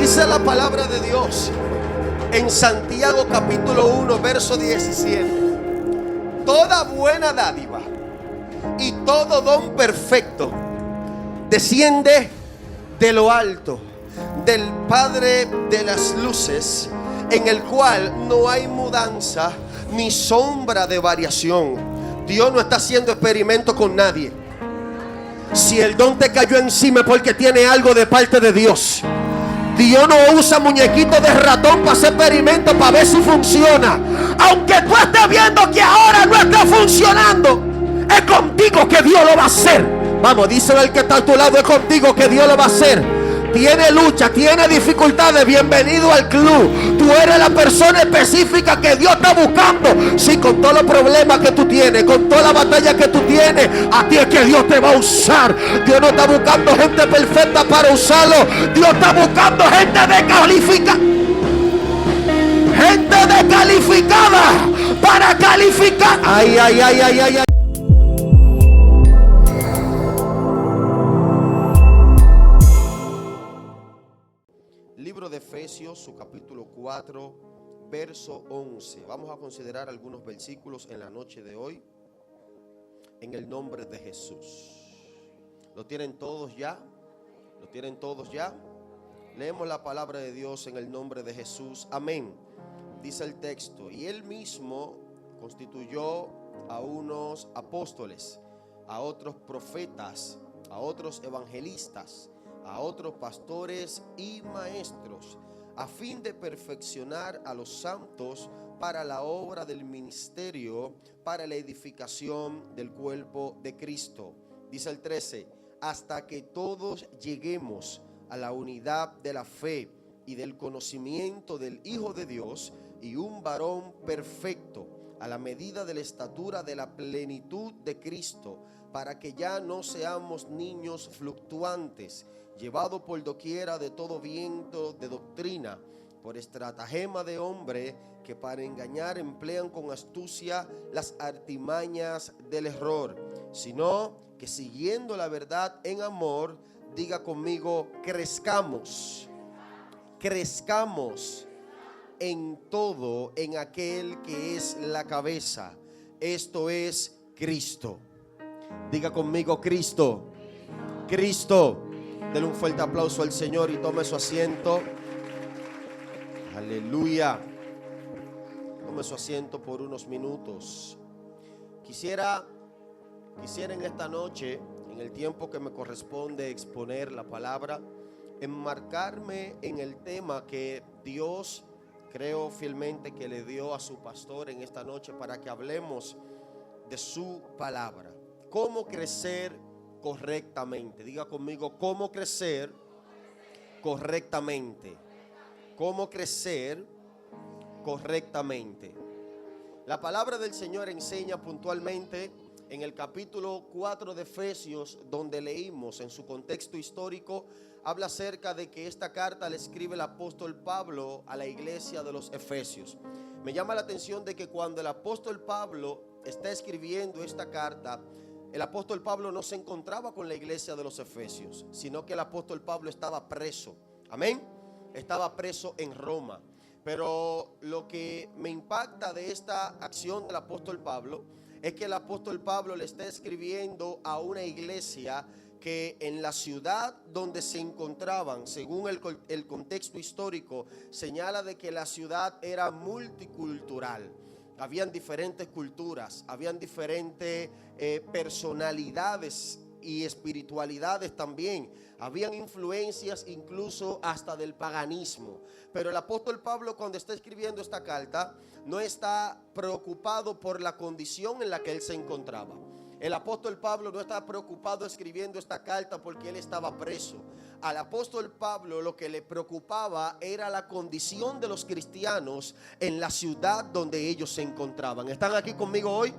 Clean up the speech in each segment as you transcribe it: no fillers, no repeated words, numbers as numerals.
Dice la palabra de Dios en Santiago capítulo 1 verso 17: toda buena dádiva y todo don perfecto desciende de lo alto, del Padre de las luces, en el cual no hay mudanza ni sombra de variación. Dios no está haciendo experimento con nadie. Si el don te cayó encima es porque tiene algo de parte de Dios. Dios no usa muñequitos de ratón para hacer experimentos para ver si funciona. Aunque tú estés viendo que ahora no está funcionando, es contigo que Dios lo va a hacer. Vamos, díselo al que está a tu lado: es contigo que Dios lo va a hacer. Tiene lucha, tiene dificultades, bienvenido al club. Tú eres la persona específica que Dios está buscando. Sí, con todos los problemas que tú tienes, con toda la batalla que tú tienes, a ti es que Dios te va a usar. Dios no está buscando gente perfecta para usarlo. Dios está buscando gente descalificada. Gente descalificada para calificar. Ay, ay, ay, ay, ay, ay. Libro de Efesios, su capítulo 4, verso 11. Vamos a considerar algunos versículos en la noche de hoy, en el nombre de Jesús. ¿Lo tienen todos ya? ¿Lo tienen todos ya? Leemos la palabra de Dios en el nombre de Jesús. Amén. Dice el texto: y él mismo constituyó a unos apóstoles, a otros profetas, a otros evangelistas, a otros pastores y maestros, a fin de perfeccionar a los santos para la obra del ministerio, para la edificación del cuerpo de Cristo. Dice el 13: hasta que todos lleguemos a la unidad de la fe y del conocimiento del Hijo de Dios, y un varón perfecto, a la medida de la estatura de la plenitud de Cristo, para que ya no seamos niños fluctuantes, llevados por doquiera de todo viento de doctrina, por estratagema de hombre, que para engañar emplean con astucia las artimañas del error, sino que siguiendo la verdad en amor, diga conmigo: crezcamos, crezcamos en todo en aquel que es la cabeza, esto es Cristo. Diga conmigo: Cristo, Cristo. Denle un fuerte aplauso al Señor y tome su asiento. Aleluya. Tome su asiento por unos minutos. Quisiera en esta noche, en el tiempo que me corresponde exponer la palabra, enmarcarme en el tema que Dios, creo fielmente, que le dio a su pastor en esta noche para que hablemos de su palabra. ¿Cómo crecer correctamente? Diga conmigo: ¿cómo crecer correctamente? ¿Cómo crecer correctamente? La palabra del Señor enseña puntualmente en el capítulo 4 de Efesios, donde leímos en su contexto histórico, habla acerca de que esta carta le escribe el apóstol Pablo a la iglesia de los Efesios. Me llama la atención de que cuando el apóstol Pablo está escribiendo esta carta, el apóstol Pablo no se encontraba con la iglesia de los Efesios, sino que el apóstol Pablo estaba preso. Amén. Estaba preso en Roma. Pero lo que me impacta de esta acción del apóstol Pablo es que el apóstol Pablo le está escribiendo a una iglesia que en la ciudad donde se encontraban, según el contexto histórico, señala de que la ciudad era multicultural. Habían diferentes culturas, habían diferentes personalidades y espiritualidades también. Habían influencias incluso hasta del paganismo. Pero el apóstol Pablo, cuando está escribiendo esta carta, no está preocupado por la condición en la que él se encontraba. El apóstol Pablo no estaba preocupado escribiendo esta carta porque él estaba preso. Al apóstol Pablo lo que le preocupaba era la condición de los cristianos en la ciudad donde ellos se encontraban. ¿Están aquí conmigo hoy?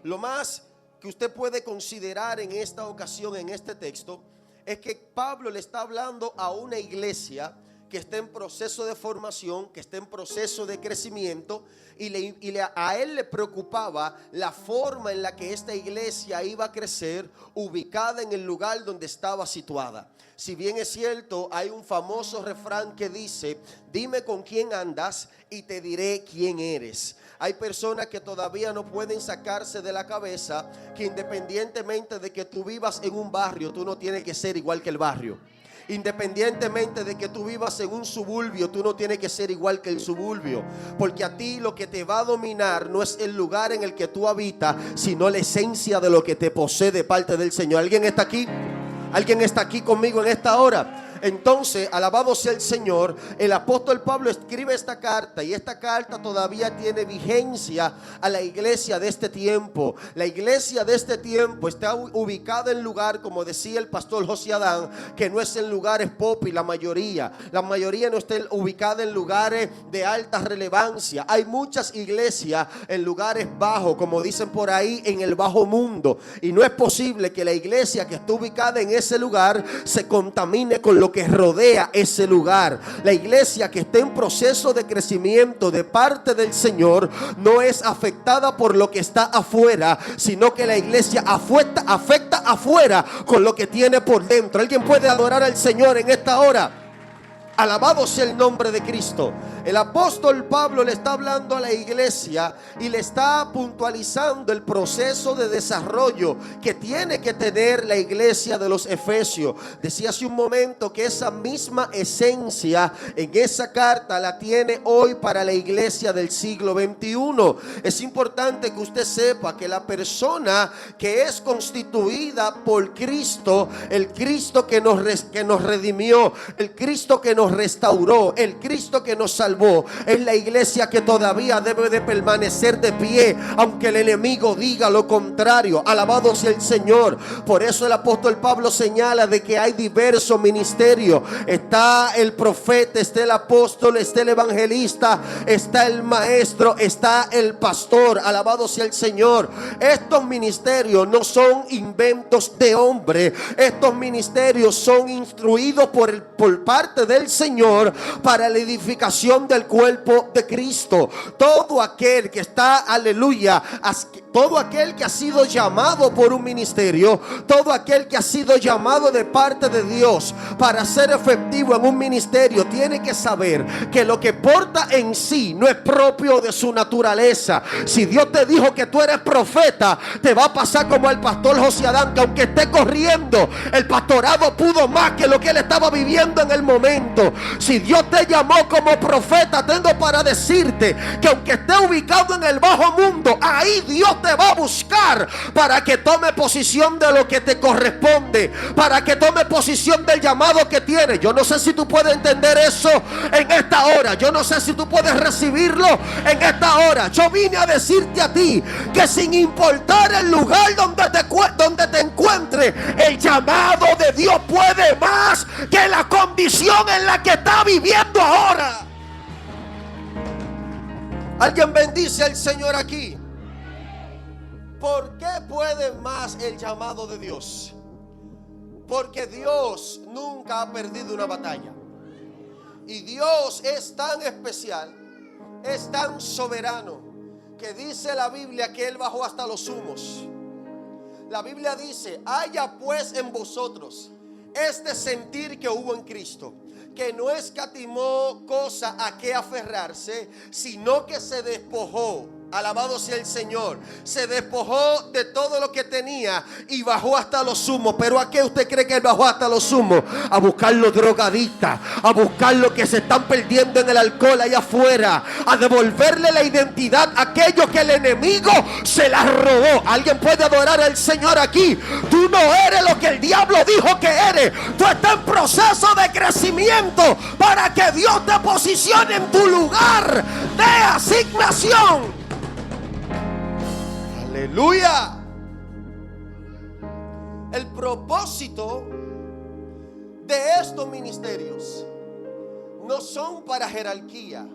Lo más que usted puede considerar en esta ocasión, en este texto, es que Pablo le está hablando a una iglesia que está en proceso de formación, que está en proceso de crecimiento, a él le preocupaba la forma en la que esta iglesia iba a crecer, ubicada en el lugar donde estaba situada. Si bien es cierto, hay un famoso refrán que dice: dime con quién andas y te diré quién eres. Hay personas que todavía no pueden sacarse de la cabeza que independientemente de que tú vivas en un barrio, tú no tienes que ser igual que el barrio. Independientemente de que tú vivas en un suburbio, tú no tienes que ser igual que el suburbio, porque a ti lo que te va a dominar no es el lugar en el que tú habitas, sino la esencia de lo que te posee de parte del Señor. ¿Alguien está aquí? ¿Alguien está aquí conmigo en esta hora? Entonces, alabado sea el Señor, el apóstol Pablo escribe esta carta, y esta carta todavía tiene vigencia a la iglesia de este tiempo. La iglesia de este tiempo está ubicada en lugar, como decía el pastor José Adán, que no es en lugares pop, y la mayoría no está ubicada en lugares de alta relevancia. Hay muchas iglesias en lugares bajos, como dicen por ahí, en el bajo mundo, y no es posible que la iglesia que está ubicada en ese lugar se contamine con lo que rodea ese lugar. La iglesia que está en proceso de crecimiento de parte del Señor no es afectada por lo que está afuera, sino que la iglesia afecta afuera con lo que tiene por dentro. ¿Alguien puede adorar al Señor en esta hora? Alabado sea el nombre de Cristo. El apóstol Pablo le está hablando a la iglesia y le está puntualizando el proceso de desarrollo que tiene que tener la iglesia de los Efesios. Decía hace un momento que esa misma esencia en esa carta la tiene hoy para la iglesia del siglo XXI. Es importante que usted sepa que la persona que es constituida por Cristo, el Cristo que nos redimió, el Cristo que nos restauró, el Cristo que nos salvó, es la iglesia que todavía debe de permanecer de pie, aunque el enemigo diga lo contrario. Alabado sea el Señor. Por eso el apóstol Pablo señala de que hay diversos ministerios. Está el profeta, está el apóstol, está el evangelista, está el maestro, está el pastor. Alabado sea el Señor. Estos ministerios no son inventos de hombre. Estos ministerios son instruidos por parte del Señor para la edificación del cuerpo de Cristo. Todo aquel que está, aleluya, todo aquel que ha sido llamado por un ministerio, todo aquel que ha sido llamado de parte de Dios para ser efectivo en un ministerio, tiene que saber que lo que porta en sí no es propio de su naturaleza. Si Dios te dijo que tú eres profeta, te va a pasar como al pastor José Adán, que aunque esté corriendo, el pastorado pudo más que lo que él estaba viviendo en el momento. Si Dios te llamó como profeta, tengo para decirte que aunque esté ubicado en el bajo mundo, ahí Dios te va a buscar para que tome posición de lo que te corresponde, para que tome posición del llamado que tienes. Yo no sé si tú puedes entender eso en esta hora. Yo no sé si tú puedes recibirlo en esta hora. Yo vine a decirte a ti que sin importar el lugar donde te encuentres, el llamado de Dios puede más que la condición en la que está viviendo ahora. Alguien bendice al Señor aquí. ¿Por qué puede más el llamado de Dios? Porque Dios nunca ha perdido una batalla. Y Dios es tan especial, es tan soberano, que dice la Biblia que Él bajó hasta los humos. La Biblia dice: haya pues en vosotros este sentir que hubo en Cristo, que no escatimó cosa a que aferrarse, sino que se despojó. Alabado sea el Señor. Se despojó de todo lo que tenía y bajó hasta los sumos. ¿Pero a qué usted cree que él bajó hasta los sumos? A buscar los drogadictas, a buscar los que se están perdiendo en el alcohol allá afuera, a devolverle la identidad a aquellos que el enemigo se la robó. ¿Alguien puede adorar al Señor aquí? Tú no eres lo que el diablo dijo que eres. Tú estás en proceso de crecimiento para que Dios te posicione en tu lugar de asignación. Aleluya. El propósito de estos ministerios no son para jerarquía,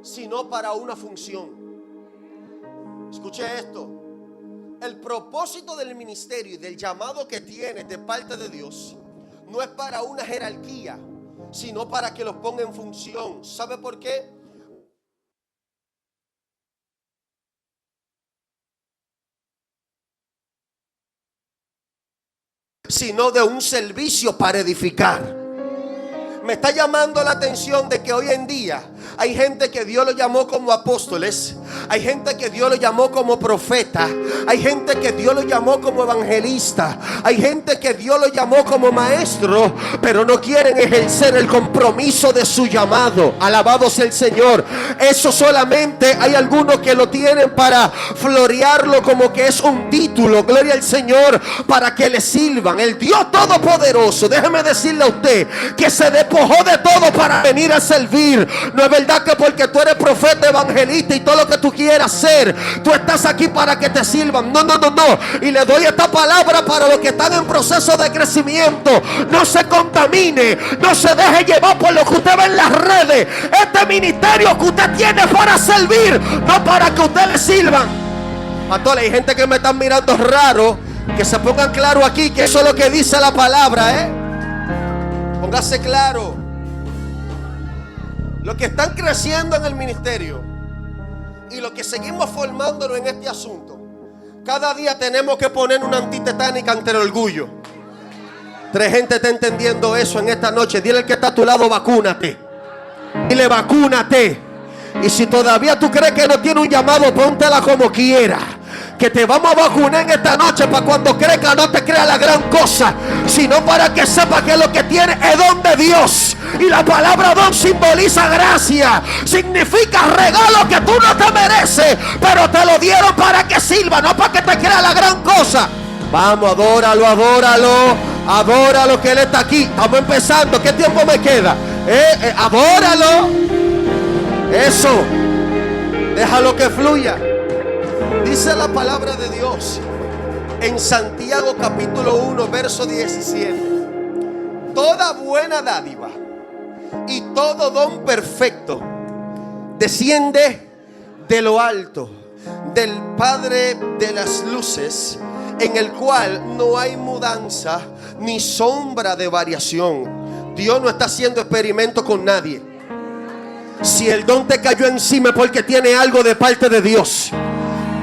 sino para una función. Escuche esto. El propósito del ministerio y del llamado que tienes de parte de Dios no es para una jerarquía, sino para que los ponga en función. ¿Sabe por qué? Sino de un servicio para edificar. Me está llamando la atención de que hoy en día hay gente que Dios lo llamó como apóstoles, hay gente que Dios lo llamó como profeta, hay gente que Dios lo llamó como evangelista, hay gente que Dios lo llamó como maestro, pero no quieren ejercer el compromiso de su llamado. Alabado sea el Señor. Eso solamente hay algunos que lo tienen para florearlo como que es un título, gloria al Señor, para que le sirvan. El Dios Todopoderoso, déjeme decirle a usted que se despojó de todo para venir a servir. No es verdad que porque tú eres profeta, evangelista y todo lo que tú quieras ser, tú estás aquí para que te sirvan. No. Y le doy esta palabra para los que están en proceso de crecimiento. No se contamine, no se deje llevar por lo que usted ve en las redes. Este ministerio que usted tiene para servir, no para que usted le sirvan. Pastor, hay gente que me están mirando raro. Que se pongan claro aquí que eso es lo que dice la palabra, Póngase claro. Los que están creciendo en el ministerio y los que seguimos formándonos en este asunto, cada día tenemos que poner una antitetánica ante el orgullo. 3 gente está entendiendo eso en esta noche. Dile al que está a tu lado, vacúnate. Dile, vacúnate. Y si todavía tú crees que no tiene un llamado, póntela como quiera. Que te vamos a vacunar en esta noche para cuando crezca no te crea la gran cosa, sino para que sepa que lo que tiene es don de Dios. Y la palabra don simboliza gracia, significa regalo que tú no te mereces, pero te lo dieron para que sirva, no para que te crea la gran cosa. Vamos, adóralo que Él está aquí. Estamos empezando, ¿qué tiempo me queda? Adóralo. Eso, déjalo que fluya. Dice la palabra de Dios en Santiago capítulo 1 verso 17: toda buena dádiva y todo don perfecto desciende de lo alto, del Padre de las luces, en el cual no hay mudanza ni sombra de variación. Dios no está haciendo experimento con nadie. Si el don te cayó encima es porque tiene algo de parte de Dios.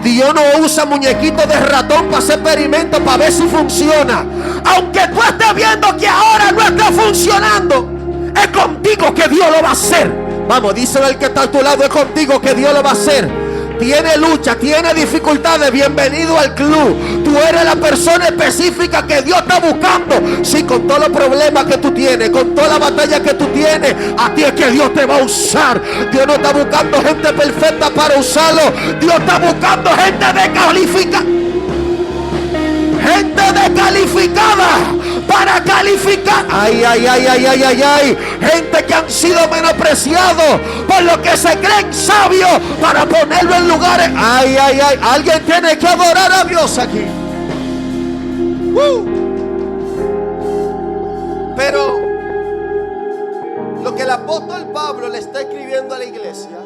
Dios no usa muñequitos de ratón para hacer experimentos para ver si funciona. Aunque tú estés viendo que ahora no está funcionando, es contigo que Dios lo va a hacer. Vamos, díselo al que está a tu lado, es contigo que Dios lo va a hacer. Tiene lucha, tiene dificultades, bienvenido al club. Tú eres la persona específica que Dios está buscando. Sí, con todos los problemas que tú tienes, con toda la batalla que tú tienes, a ti es que Dios te va a usar. Dios no está buscando gente perfecta para usarlo. Dios está buscando gente descalificada. Gente descalificada para calificar. Ay. Gente que han sido menospreciados por lo que se creen sabios para ponerlo en lugares. Ay. Alguien tiene que adorar a Dios aquí. Pero lo que el apóstol Pablo le está escribiendo a la iglesia,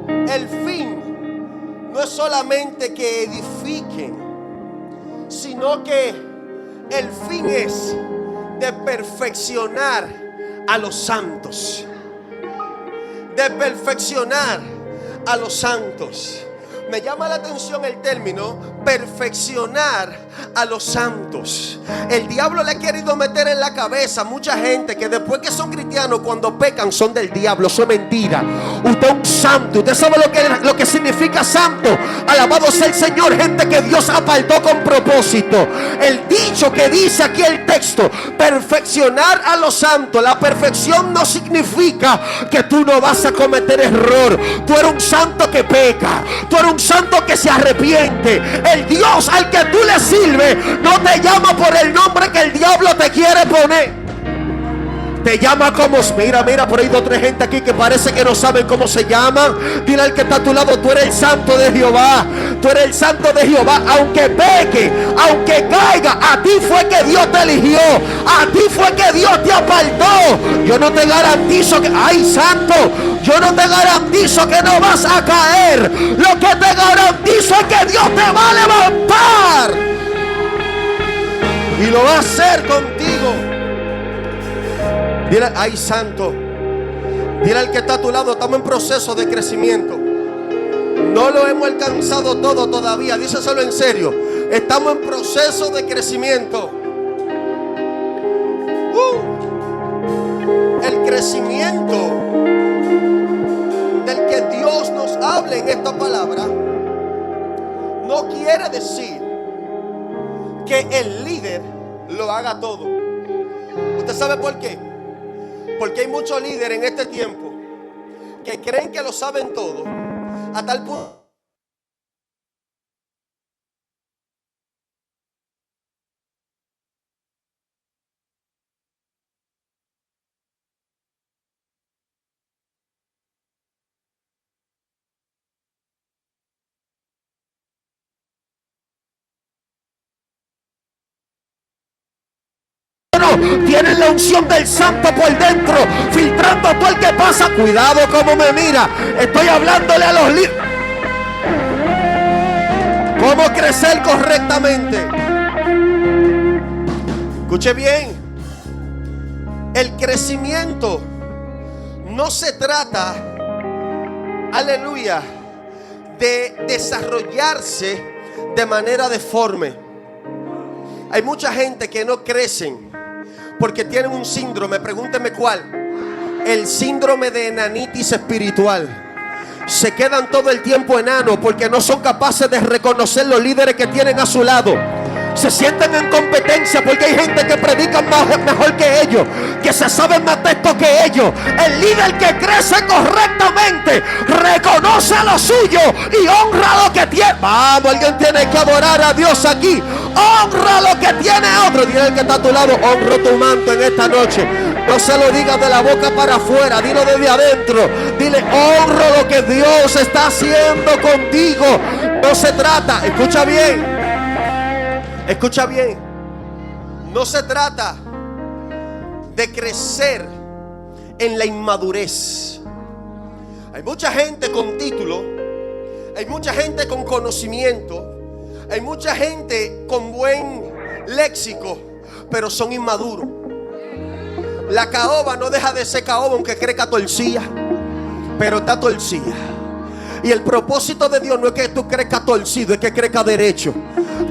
el fin no es solamente que edifiquen, sino que el fin es de perfeccionar a los santos. De perfeccionar a los santos. Me llama la atención el término perfeccionar a los santos. El diablo le ha querido meter en la cabeza a mucha gente que después que son cristianos, cuando pecan son del diablo. Eso es mentira. Usted es un santo. Usted sabe lo que significa santo. Alabado sea el Señor. Gente que Dios apartó con propósito. El dicho que dice aquí el texto, perfeccionar a los santos. La perfección no significa que tú no vas a cometer error. Tú eres un santo que peca. Tú eres un santo que se arrepiente. El Dios al que tú le sirves no te llama por el nombre que el diablo te quiere poner. Te llama como, mira, por ahí 2 o 3 gente aquí que parece que no saben cómo se llaman. Dile al que está a tu lado, tú eres el santo de Jehová. Tú eres el santo de Jehová. Aunque peque, aunque caiga, a ti fue que Dios te eligió. A ti fue que Dios te apartó. Yo no te garantizo que, ay santo, yo no te garantizo que no vas a caer. Lo que te garantizo es que Dios te va a levantar. Y lo va a hacer contigo. Dile, ay santo. Dile al que está a tu lado, estamos en proceso de crecimiento. No lo hemos alcanzado todo todavía. Díselo en serio. Estamos en proceso de crecimiento. El crecimiento del que Dios nos hable en esta palabra no quiere decir que el líder lo haga todo. ¿Usted sabe por qué? Porque hay muchos líderes en este tiempo que creen que lo saben todo, a tal punto tienen la unción del santo por dentro, filtrando a todo el que pasa. Cuidado como me mira. Estoy hablándole a los líderes cómo crecer correctamente. Escuche bien. El crecimiento no se trata, aleluya, de desarrollarse de manera deforme. Hay mucha gente que no crecen porque tienen un síndrome. Pregúnteme cuál. El síndrome de enanitis espiritual. Se quedan todo el tiempo enanos porque no son capaces de reconocer los líderes que tienen a su lado. Se sienten en competencia porque hay gente que predica mejor que ellos, que se saben más textos que ellos. El líder que crece correctamente reconoce lo suyo y honra lo que tiene. Vamos, alguien tiene que adorar a Dios aquí. Honra lo que tiene otro. Dile al que está a tu lado, honro tu manto en esta noche. No se lo digas de la boca para afuera, dilo desde adentro. Dile, honro lo que Dios está haciendo contigo. No se trata, escucha bien. Escucha bien, no se trata de crecer en la inmadurez. Hay mucha gente con título, hay mucha gente con conocimiento, hay mucha gente con buen léxico, pero son inmaduros. La caoba no deja de ser caoba aunque crezca torcida, pero está torcida. Y el propósito de Dios no es que tú crezcas torcido, es que crezcas derecho.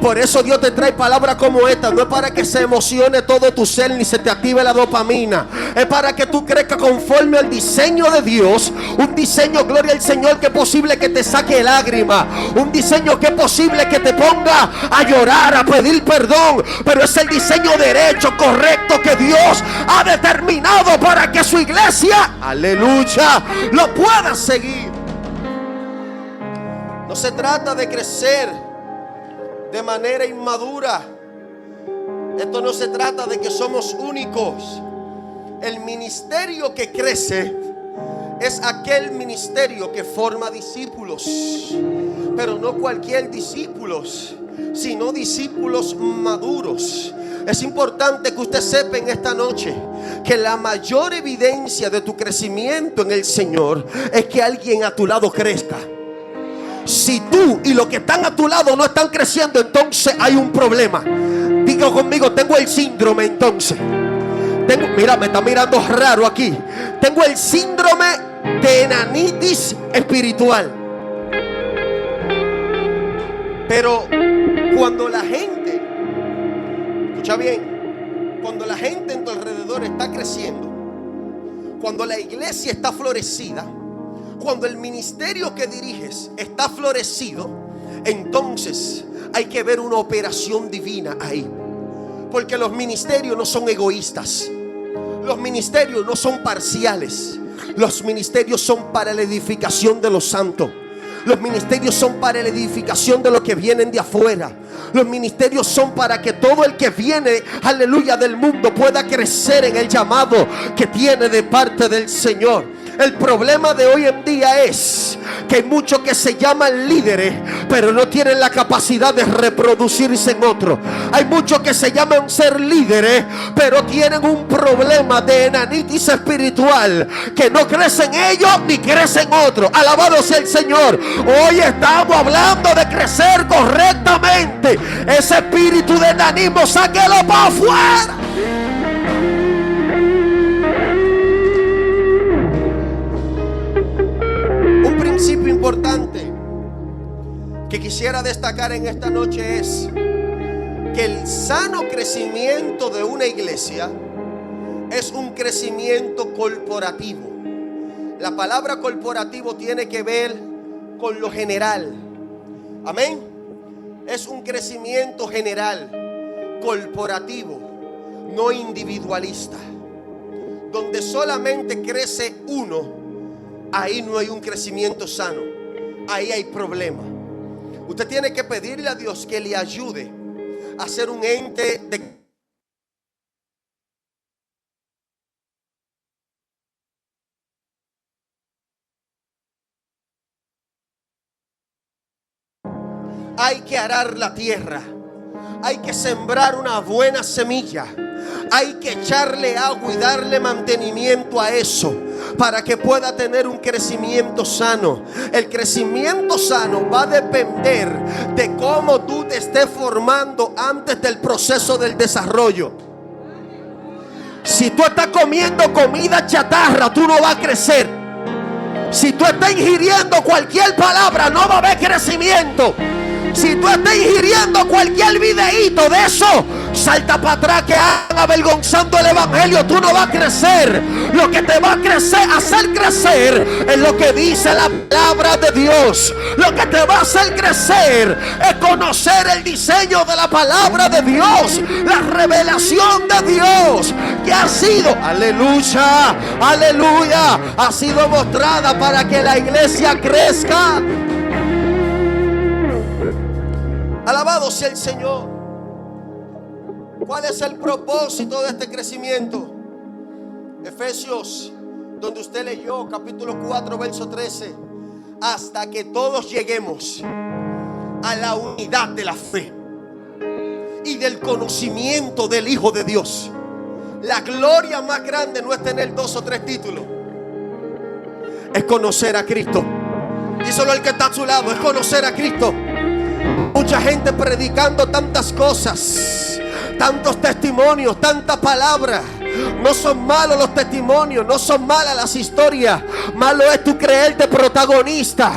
Por eso Dios te trae palabras como esta. No es para que se emocione todo tu ser ni se te active la dopamina. Es para que tú crezcas conforme al diseño de Dios. Un diseño, gloria al Señor, que es posible que te saque lágrimas. Un diseño que es posible que te ponga a llorar, a pedir perdón. Pero es el diseño derecho, correcto, que Dios ha determinado para que su iglesia, aleluya, lo pueda seguir. No se trata de crecer de manera inmadura. Esto no se trata de que somos únicos. El ministerio que crece es aquel ministerio que forma discípulos, pero no cualquier discípulos, sino discípulos maduros. Es importante que usted sepa en esta noche que la mayor evidencia de tu crecimiento en el Señor es que alguien a tu lado crezca. Si tú y los que están a tu lado no están creciendo, entonces hay un problema. Diga conmigo, tengo el síndrome entonces. Mira, me está mirando raro aquí. Tengo el síndrome de enanitis espiritual. Pero cuando la gente, escucha bien, cuando la gente en tu alrededor está creciendo, cuando la iglesia está florecida, cuando el ministerio que diriges está florecido, entonces hay que ver una operación divina ahí. Porque los ministerios no son egoístas. Los ministerios no son parciales. Los ministerios son para la edificación de los santos. Los ministerios son para la edificación de los que vienen de afuera. Los ministerios son para que todo el que viene, aleluya, del mundo pueda crecer en el llamado que tiene de parte del Señor. El problema de hoy en día es que hay muchos que se llaman líderes, pero no tienen la capacidad de reproducirse en otros. Hay muchos que se llaman ser líderes, pero tienen un problema de enanitis espiritual, que no crecen ellos ni crecen otros. Alabado sea el Señor. Hoy estamos hablando de crecer correctamente. Ese espíritu de enanismo, sáquelo para afuera. importante que quisiera destacar en esta noche es que el sano crecimiento de una iglesia es un crecimiento corporativo. La palabra corporativo tiene que ver con lo general. Amén. Es un crecimiento general, corporativo, no individualista. Donde solamente crece uno, ahí no hay un crecimiento sano. Ahí hay problema. Usted tiene que pedirle a Dios que le ayude a ser un ente de... Hay que arar la tierra. Hay que sembrar una buena semilla. Hay que echarle agua y darle mantenimiento a eso para que pueda tener un crecimiento sano. El crecimiento sano va a depender de cómo tú te estés formando antes del proceso del desarrollo. Si tú estás comiendo comida chatarra, tú no vas a crecer. Si tú estás ingiriendo cualquier palabra, no va a haber crecimiento. Si tú estás ingiriendo cualquier videíto de eso, salta para atrás que hagan avergonzando el evangelio. Tú no vas a crecer. Lo que te va a hacer crecer es lo que dice la palabra de Dios. Lo que te va a hacer crecer es conocer el diseño de la palabra de Dios, la revelación de Dios que ha sido, aleluya, aleluya, ha sido mostrada para que la iglesia crezca. Alabado sea el Señor. ¿Cuál es el propósito de este crecimiento? Efesios, donde usted leyó, capítulo 4, verso 13. Hasta que todos lleguemos a la unidad de la fe y del conocimiento del Hijo de Dios. La gloria más grande no es tener 2 o 3 títulos, es conocer a Cristo. Díselo al que está a su lado, es conocer a Cristo. Mucha gente predicando tantas cosas, tantos testimonios, tanta palabra. No son malos los testimonios, no son malas las historias. Malo es tú creerte protagonista.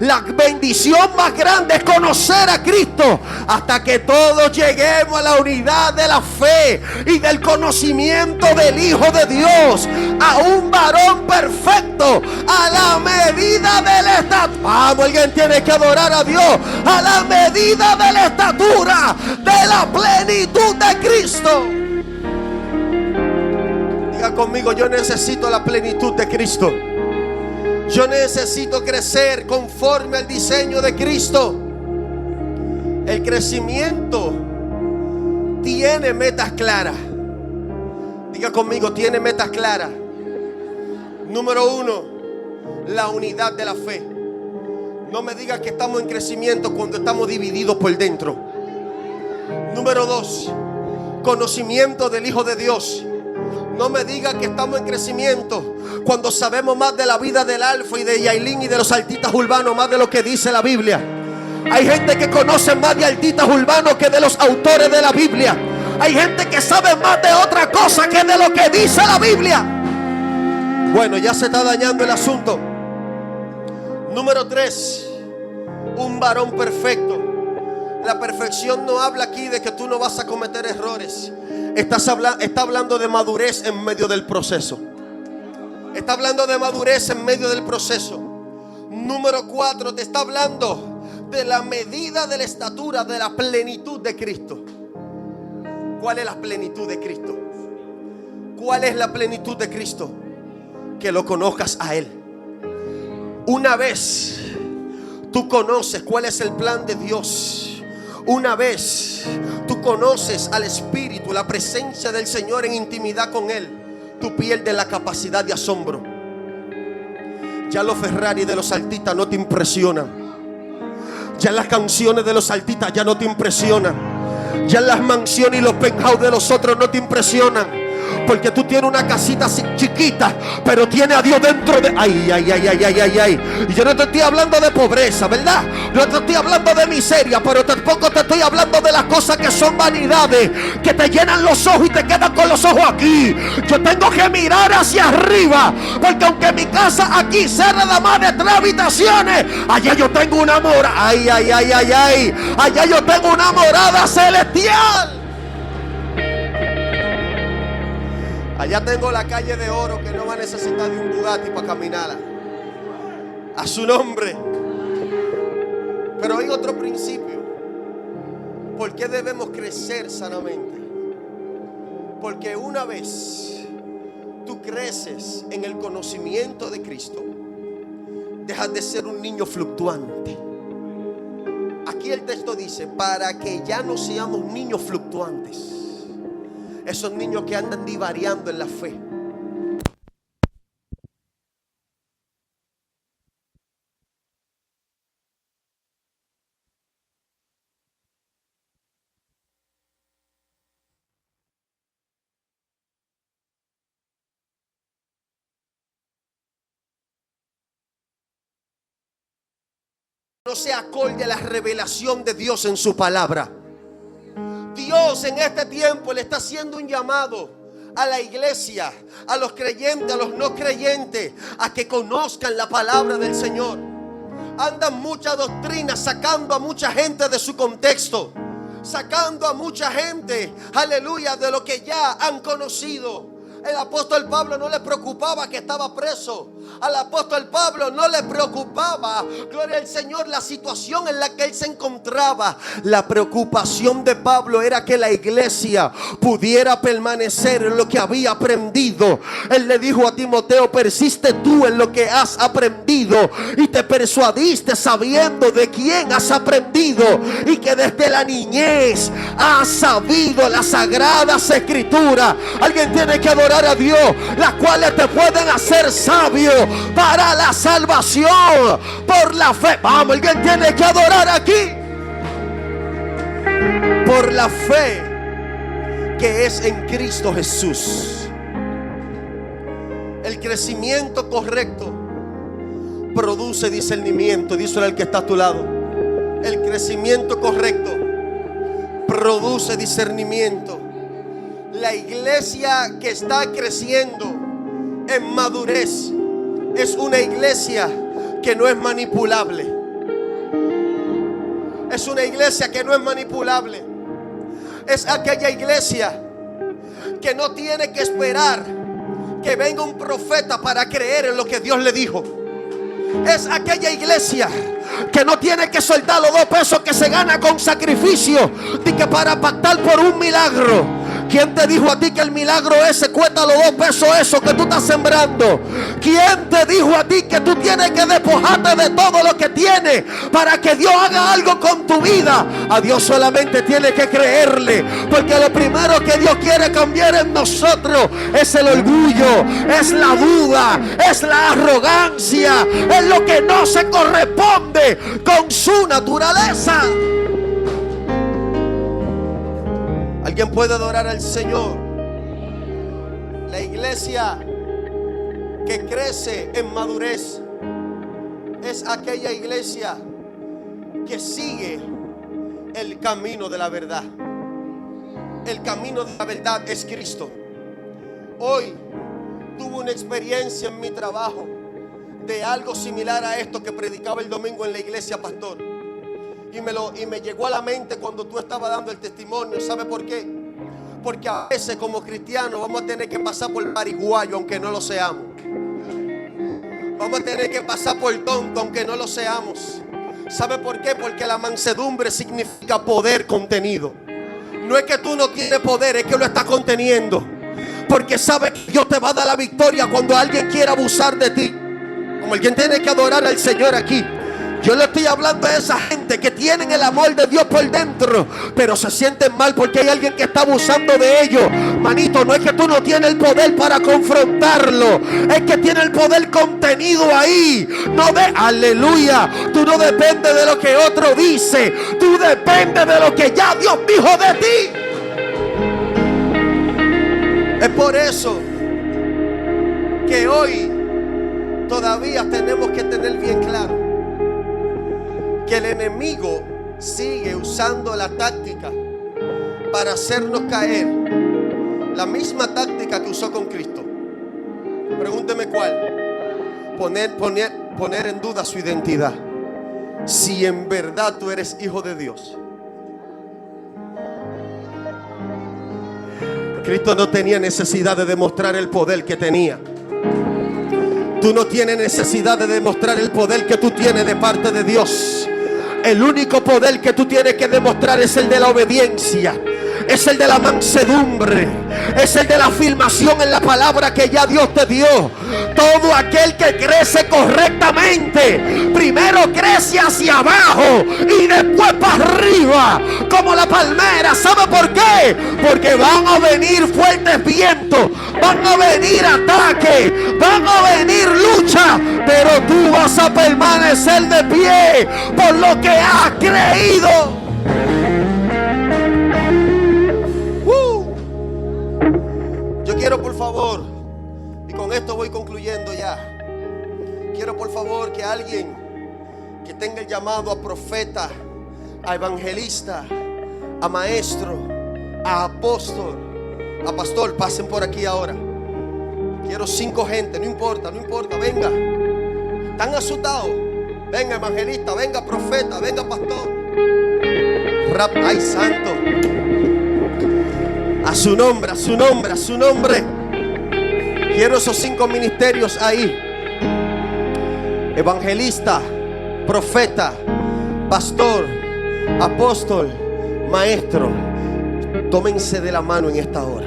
La bendición más grande es conocer a Cristo hasta que todos lleguemos a la unidad de la fe y del conocimiento del Hijo de Dios, a un varón perfecto, a la medida de la estatura. Vamos, alguien tiene que adorar a Dios. A la medida de la estatura de la plenitud de Cristo. Diga conmigo, yo necesito la plenitud de Cristo. Yo necesito crecer conforme al diseño de Cristo. El crecimiento tiene metas claras. Diga conmigo, tiene metas claras. Número 1, la unidad de la fe. No me digas que estamos en crecimiento cuando estamos divididos por dentro. Número 2, conocimiento del Hijo de Dios. No me diga que estamos en crecimiento cuando sabemos más de la vida del Alfa y de Yailin y de los artistas urbanos, más de lo que dice la Biblia. Hay gente que conoce más de artistas urbanos que de los autores de la Biblia. Hay gente que sabe más de otra cosa que de lo que dice la Biblia. Bueno, ya se está dañando el asunto. Número 3, un varón perfecto. La perfección no habla aquí de que tú no vas a cometer errores. Está hablando de madurez en medio del proceso. Está hablando de madurez en medio del proceso. Número 4, te está hablando de la medida de la estatura de la plenitud de Cristo. ¿Cuál es la plenitud de Cristo? ¿Cuál es la plenitud de Cristo? Que lo conozcas a Él. Una vez tú conoces cuál es el plan de Dios, una vez tú conoces al Espíritu, la presencia del Señor en intimidad con Él, tú pierdes la capacidad de asombro. Ya los Ferrari de los artistas no te impresionan. Ya las canciones de los artistas ya no te impresionan. Ya las mansiones y los penthouse de los otros no te impresionan. Porque tú tienes una casita así chiquita, pero tiene a Dios dentro de... Ay, ay, ay, ay, ay, ay, ay. Y yo no te estoy hablando de pobreza, ¿verdad? No te estoy hablando de miseria, pero tampoco te estoy hablando de las cosas que son vanidades, que te llenan los ojos y te quedan con los ojos aquí. Yo tengo que mirar hacia arriba, porque aunque mi casa aquí sea nada más de 3 habitaciones, allá yo tengo una morada. Ay, ay, ay, ay, ay. Allá yo tengo una morada celestial. Allá tengo la calle de oro que no va a necesitar de un Bugatti para caminarla. A su nombre. Pero hay otro principio. ¿Por qué debemos crecer sanamente? Porque una vez tú creces en el conocimiento de Cristo, dejas de ser un niño fluctuante. Aquí el texto dice, para que ya no seamos niños fluctuantes. Esos niños que andan divariando en la fe. No se acorde a la revelación de Dios en su palabra. Dios en este tiempo le está haciendo un llamado a la iglesia, a los creyentes, a los no creyentes, a que conozcan la palabra del Señor. Andan muchas doctrinas sacando a mucha gente de su contexto, sacando a mucha gente, aleluya, de lo que ya han conocido. El apóstol Pablo no le preocupaba que estaba preso. Al apóstol Pablo no le preocupaba, gloria al Señor, la situación en la que él se encontraba. La preocupación de Pablo era que la iglesia pudiera permanecer en lo que había aprendido. Él le dijo a Timoteo, persiste tú en lo que has aprendido y te persuadiste sabiendo de quién has aprendido y que desde la niñez has sabido las sagradas escrituras. Alguien tiene que adorar a Dios, las cuales te pueden hacer sabio para la salvación por la fe. Vamos, alguien tiene que adorar aquí. Por la fe que es en Cristo Jesús. El crecimiento correcto produce discernimiento. Díselo al que está a tu lado. El crecimiento correcto produce discernimiento. La iglesia que está creciendo en madurez es una iglesia que no es manipulable. Es una iglesia que no es manipulable. Es aquella iglesia que no tiene que esperar que venga un profeta para creer en lo que Dios le dijo. Es aquella iglesia que no tiene que soltar los 2 pesos que se gana con sacrificio, ni que para pactar por un milagro. ¿Quién te dijo a ti que el milagro ese cuesta los 2 pesos eso que tú estás sembrando? ¿Quién te dijo a ti que tú tienes que despojarte de todo lo que tienes para que Dios haga algo con tu vida? A Dios solamente tiene que creerle, porque lo primero que Dios quiere cambiar en nosotros es el orgullo, es la duda, es la arrogancia, es lo que no se corresponde con su naturaleza. ¿Alguien puede adorar al Señor? La iglesia que crece en madurez es aquella iglesia que sigue el camino de la verdad. El camino de la verdad es Cristo. Hoy tuve una experiencia en mi trabajo de algo similar a esto que predicaba el domingo en la iglesia, pastor. Y me llegó a la mente cuando tú estabas dando el testimonio. ¿Sabe por qué? Porque a veces como cristianos vamos a tener que pasar por pariguayo aunque no lo seamos. Vamos a tener que pasar por tonto aunque no lo seamos. ¿Sabe por qué? Porque la mansedumbre significa poder contenido. No es que tú no tienes poder, es que lo estás conteniendo. Porque sabe que Dios te va a dar la victoria cuando alguien quiera abusar de ti. Como alguien tiene que adorar al Señor aquí. Yo le estoy hablando a esa gente que tienen el amor de Dios por dentro, pero se sienten mal porque hay alguien que está abusando de ellos. Manito, no es que tú no tienes el poder para confrontarlo, es que tiene el poder contenido ahí. No de aleluya. Tú no dependes de lo que otro dice, tú dependes de lo que ya Dios dijo de ti. Es por eso que hoy todavía tenemos que tener bien claro que el enemigo sigue usando la táctica para hacernos caer, la misma táctica que usó con Cristo. Pregúnteme cuál. Poner en duda su identidad. Si en verdad tú eres hijo de Dios. Cristo no tenía necesidad de demostrar el poder que tenía. Tú no tienes necesidad de demostrar el poder que tú tienes de parte de Dios. El único poder que tú tienes que demostrar es el de la obediencia. Es el de la mansedumbre. Es el de la afirmación en la palabra que ya Dios te dio. Todo aquel que crece correctamente, primero crece hacia abajo y después para arriba, como la palmera. ¿Sabe por qué? Porque van a venir fuertes vientos, van a venir ataques, van a venir lucha, pero tú vas a permanecer de pie por lo que has creído. Yo quiero, por favor, y con esto voy concluyendo ya. Quiero, por favor, que alguien que tenga el llamado a profeta, a evangelista, a maestro, a apóstol, a pastor, pasen por aquí ahora. Quiero 5 gente, no importa, venga. ¿Están asustados? Venga, evangelista, venga, profeta, venga, pastor. Ay, santo. A su nombre, a su nombre, a su nombre. Quiero esos 5 ministerios ahí. Evangelista, profeta, pastor, apóstol, maestro. Tómense de la mano en esta hora.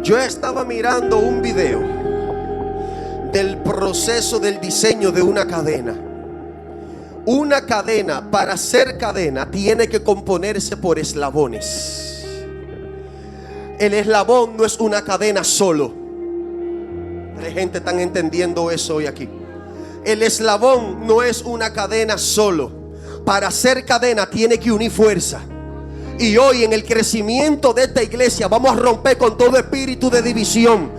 Yo estaba mirando un video del proceso del diseño de una cadena. Una cadena, para ser cadena, tiene que componerse por eslabones. El eslabón no es una cadena solo. ¿Hay gente están entendiendo eso hoy aquí? El eslabón no es una cadena solo. Para ser cadena tiene que unir fuerza. Y hoy en el crecimiento de esta iglesia vamos a romper con todo espíritu de división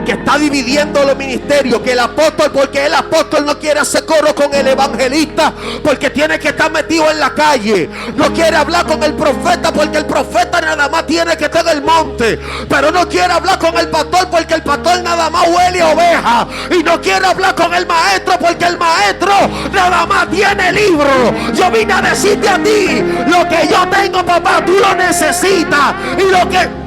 que está dividiendo los ministerios. Que el apóstol, porque el apóstol no quiere hacer coro con el evangelista, porque tiene que estar metido en la calle. No quiere hablar con el profeta, porque el profeta nada más tiene que estar en el monte. Pero no quiere hablar con el pastor, porque el pastor nada más huele a oveja. Y no quiere hablar con el maestro, porque el maestro nada más tiene libro. Yo vine a decirte a ti, lo que yo tengo, papá, tú lo necesitas. Y lo que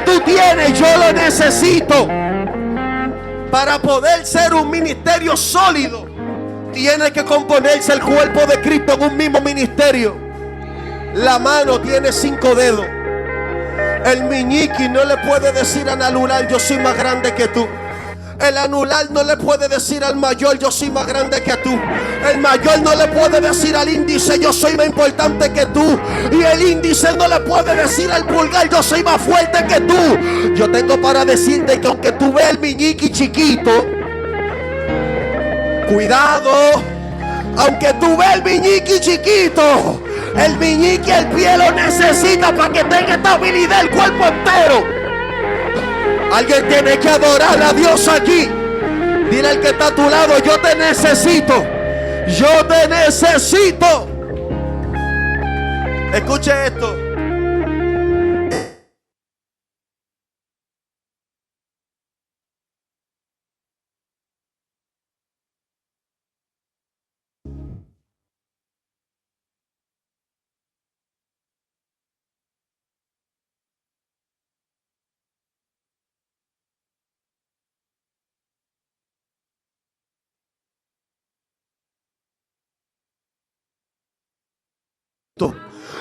tú tienes, yo lo necesito. Para poder ser un ministerio sólido, tiene que componerse el cuerpo de Cristo en un mismo ministerio. La mano tiene 5 dedos. El meñique no le puede decir al anular, yo soy más grande que tú. El anular no le puede decir al mayor, yo soy más grande que tú. El mayor no le puede decir al índice, yo soy más importante que tú. Y el índice no le puede decir al pulgar, yo soy más fuerte que tú. Yo tengo para decirte que aunque tú veas el meñique chiquito, cuidado, aunque tú veas el meñique chiquito, el meñique, el pie lo necesita para que tenga estabilidad el cuerpo entero. Alguien tiene que adorar a Dios aquí. Dile al que está a tu lado, yo te necesito. Yo te necesito. Escuche esto.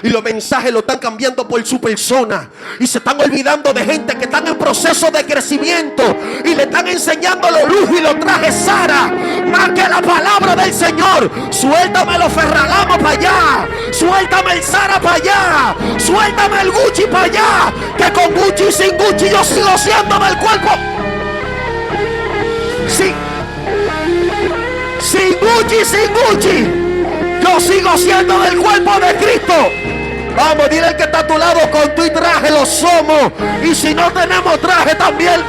Y los mensajes lo están cambiando por su persona. Y se están olvidando de gente que están en proceso de crecimiento. Y le están enseñando los lujos y los trajes Sara, más que la palabra del Señor. Suéltame los Ferragamo para allá. Suéltame el Sara para allá. Suéltame el Gucci para allá. Que con Gucci y sin Gucci yo sigo siendo del cuerpo. Sí. Sin Gucci, sin Gucci, yo sigo siendo del cuerpo de Cristo. Vamos, dile al que está a tu lado, con tu y traje lo somos. Y si no tenemos traje también.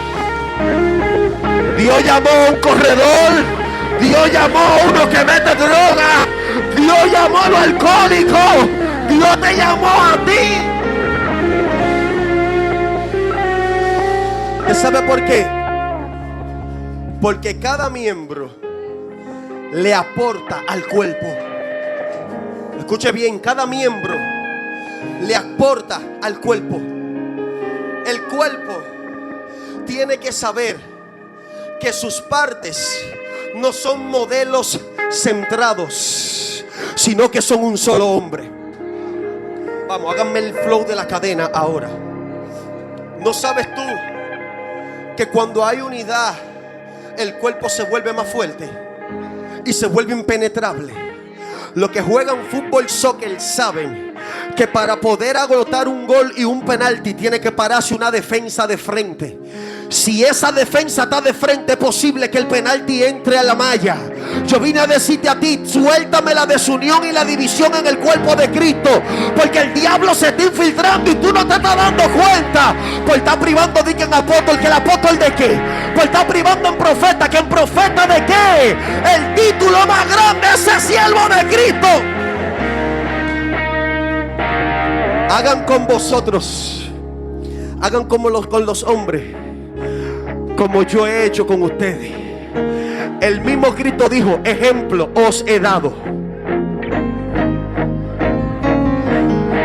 Dios llamó a un corredor. Dios llamó a uno que mete droga. Dios llamó a los alcohólicos. Dios te llamó a ti. ¿Usted sabe por qué? Porque cada miembro le aporta al cuerpo. Escuche bien, cada miembro le aporta al cuerpo. El cuerpo tiene que saber que sus partes no son modelos centrados, sino que son un solo hombre. Vamos, háganme el flow de la cadena ahora. ¿No sabes tú que cuando hay unidad, el cuerpo se vuelve más fuerte y se vuelve impenetrable? Los que juegan fútbol, soccer saben que para poder agotar un gol y un penalti tiene que pararse una defensa de frente. Si esa defensa está de frente, es posible que el penalti entre a la malla. Yo vine a decirte a ti, suéltame la desunión y la división en el cuerpo de Cristo, porque el diablo se está infiltrando y tú no te estás dando cuenta. Pues está privando de que en apóstol, que el apóstol de qué. Pues está privando en profeta, que en profeta de qué. El título más grande es el siervo de Cristo. Hagan con vosotros, hagan como con los hombres, como yo he hecho con ustedes. El mismo Cristo dijo, ejemplo os he dado,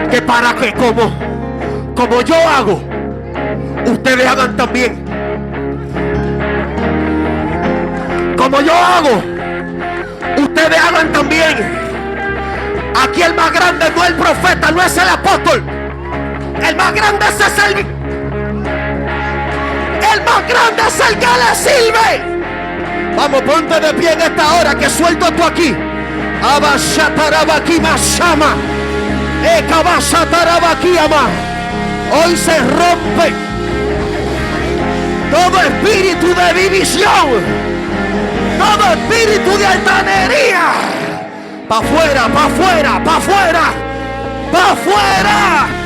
que para que como yo hago, ustedes hagan también. Como yo hago, ustedes hagan también. Aquí el más grande no es el profeta, no es el apóstol. El más grande es el más grande es el que le sirve. Vamos, ponte de pie en esta hora, que suelto esto aquí. Hoy se rompe todo espíritu de división, todo espíritu de altanería. Pa' afuera, pa' afuera, pa' afuera, pa' afuera.